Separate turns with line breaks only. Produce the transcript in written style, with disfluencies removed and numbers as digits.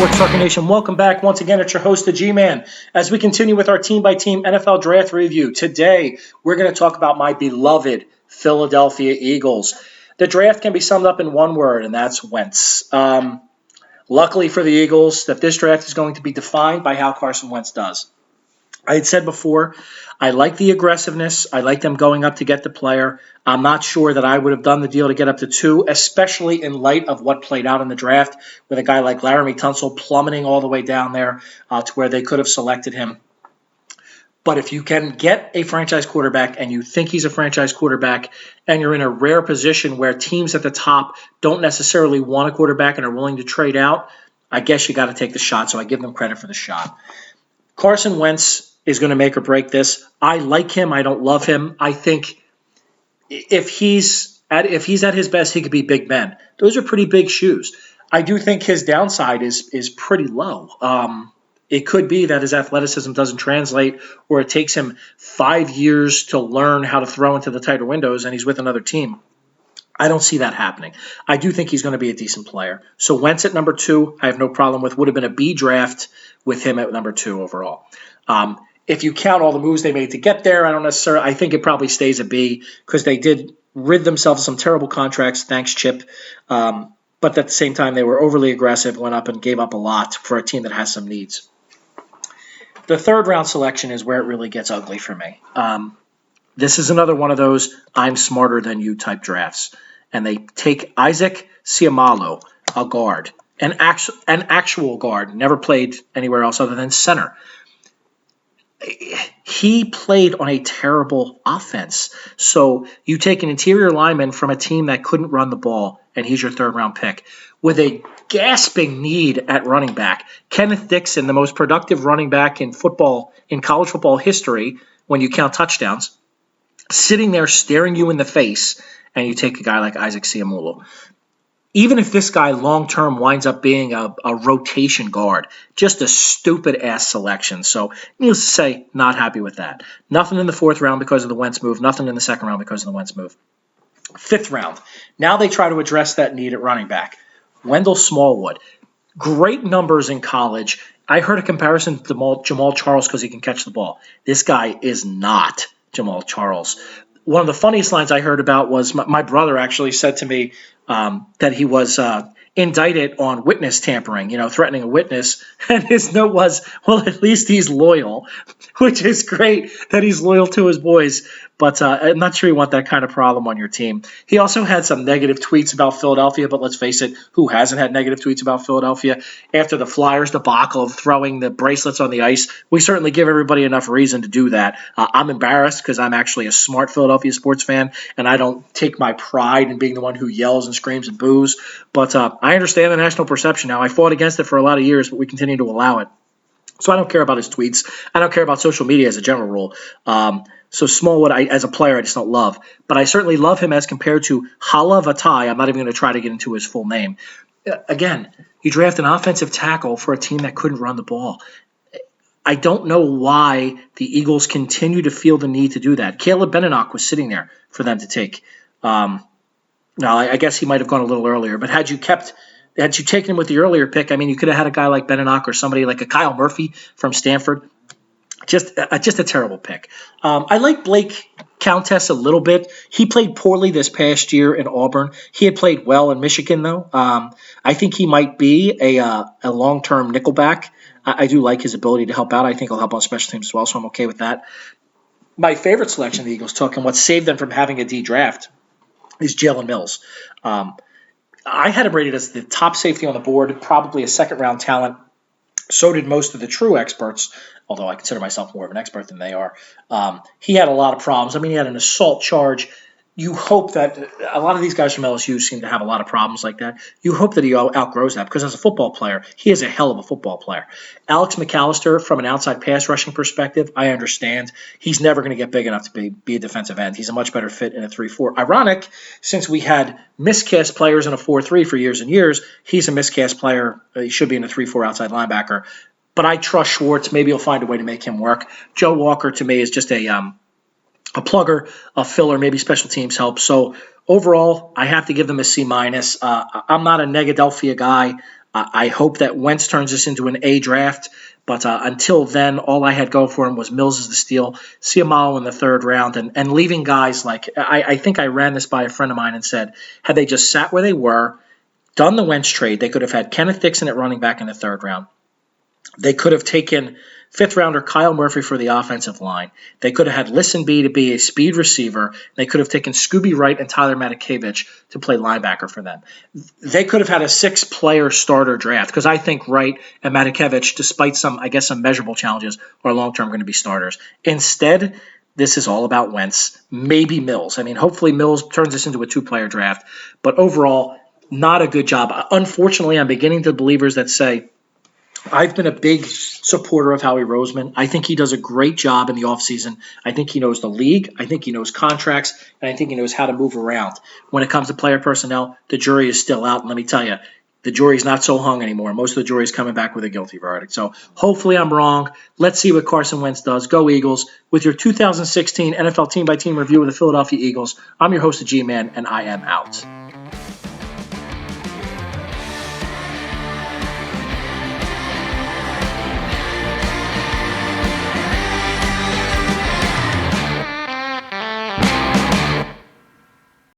Sports Talker Nation, welcome back once again. It's your host, the G-Man, as we continue with our team-by-team NFL draft review. Today, we're going to talk about my beloved Philadelphia Eagles. The draft can be summed up in one word, and that's Wentz. Luckily for the Eagles, that this draft is going to be defined by how Carson Wentz does. I had said before, I like the aggressiveness. I like them going up to get the player. I'm not sure that I would have done the deal to get up to 2, especially in light of what played out in the draft with a guy like Laramie Tunsil plummeting all the way down there to where they could have selected him. But if you can get a franchise quarterback and you think he's a franchise quarterback and you're in a rare position where teams at the top don't necessarily want a quarterback and are willing to trade out, I guess you got to take the shot. So I give them credit for the shot. Carson Wentz is going to make or break this. I like him. I don't love him. I think if he's at his best, he could be Big Ben. Those are pretty big shoes. I do think his downside is pretty low. It could be that his athleticism doesn't translate, or it takes him 5 years to learn how to throw into the tighter windows, and he's with another team. I don't see that happening. I do think he's going to be a decent player. So Wentz at number 2, I have no problem with. Would have been a B draft with him at number 2 overall. If you count all the moves they made to get there, I think it probably stays a B because they did rid themselves of some terrible contracts. Thanks, Chip. But at the same time, they were overly aggressive, went up and gave up a lot for a team that has some needs. The third round selection is where it really gets ugly for me. This is another one of those I'm smarter than you type drafts. And they take Isaac Seumalo, a guard, an actual guard, never played anywhere else other than center. He played on a terrible offense. So you take an interior lineman from a team that couldn't run the ball, and he's your third-round pick, with a gasping need at running back. Kenneth Dixon, the most productive running back in college football history, when you count touchdowns, sitting there staring you in the face, and you take a guy like Isaac Seumalo. Even if this guy long-term winds up being a rotation guard, just a stupid-ass selection. So, needless to say, not happy with that. Nothing in the 4th round because of the Wentz move. Nothing in the 2nd round because of the Wentz move. 5th round. Now they try to address that need at running back. Wendell Smallwood. Great numbers in college. I heard a comparison to Jamal Charles because he can catch the ball. This guy is not Jamal Charles. One of the funniest lines I heard about was my brother actually said to me that he was indicted on witness tampering, threatening a witness. And his note was, well, at least he's loyal, which is great that he's loyal to his boys. But I'm not sure you want that kind of problem on your team. He also had some negative tweets about Philadelphia, but let's face it, who hasn't had negative tweets about Philadelphia? After the Flyers debacle of throwing the bracelets on the ice, we certainly give everybody enough reason to do that. I'm embarrassed because I'm actually a smart Philadelphia sports fan, and I don't take my pride in being the one who yells and screams and boos. But I understand the national perception now. I fought against it for a lot of years, but we continue to allow it. So I don't care about his tweets. I don't care about social media as a general rule. So Smallwood, as a player, I just don't love. But I certainly love him as compared to Hala Vatai. I'm not even going to try to get into his full name. Again, you draft an offensive tackle for a team that couldn't run the ball. I don't know why the Eagles continue to feel the need to do that. Caleb Benenoch was sitting there for them to take. Now, I guess he might have gone a little earlier. But had you taken him with the earlier pick, you could have had a guy like Benenoch or somebody like a Kyle Murphy from Stanford. Just a terrible pick. I like Blake Countess a little bit. He played poorly this past year in Auburn. He had played well in Michigan, though. I think he might be a long-term nickelback. I do like his ability to help out. I think he'll help on special teams as well, so I'm okay with that. My favorite selection the Eagles took, and what saved them from having a D draft, is Jalen Mills. I had him rated as the top safety on the board, probably a second-round talent. So did most of the true experts, although I consider myself more of an expert than they are. He had a lot of problems. He had an assault charge. You hope that a lot of these guys from LSU seem to have a lot of problems like that. You hope that he outgrows that because as a football player, he is a hell of a football player. Alex McAllister, from an outside pass rushing perspective, I understand. He's never going to get big enough to be a defensive end. He's a much better fit in a 3-4. Ironic, since we had miscast players in a 4-3 for years and years, he's a miscast player. He should be in a 3-4 outside linebacker. But I trust Schwartz. Maybe he'll find a way to make him work. Joe Walker, to me, is just a plugger, a filler, maybe special teams help. So overall, I have to give them a C-. I'm not a Negadelphia guy. I hope that Wentz turns this into an A draft. But until then, all I had going for him was Mills as the steal, Ciamalo in the third round, and leaving guys like I think I ran this by a friend of mine and said, had they just sat where they were, done the Wentz trade, they could have had Kenneth Dixon at running back in the third round. They could have taken fifth rounder Kyle Murphy for the offensive line. They could have had Listen B to be a speed receiver. They could have taken Scooby Wright and Tyler Matakevich to play linebacker for them. They could have had a 6-player starter draft because I think Wright and Matakevich, despite some measurable challenges, are long-term going to be starters. Instead, this is all about Wentz, maybe Mills. I mean, hopefully Mills turns this into a 2-player draft. But overall, not a good job. Unfortunately, I'm beginning to believers that say, I've been a big supporter of Howie Roseman. I think he does a great job in the offseason. I think he knows the league. I think he knows contracts. And I think he knows how to move around. When it comes to player personnel, the jury is still out. And let me tell you, the jury's not so hung anymore. Most of the jury is coming back with a guilty verdict. So hopefully I'm wrong. Let's see what Carson Wentz does. Go Eagles. With your 2016 NFL team-by-team review of the Philadelphia Eagles, I'm your host, the G-Man, and I am out.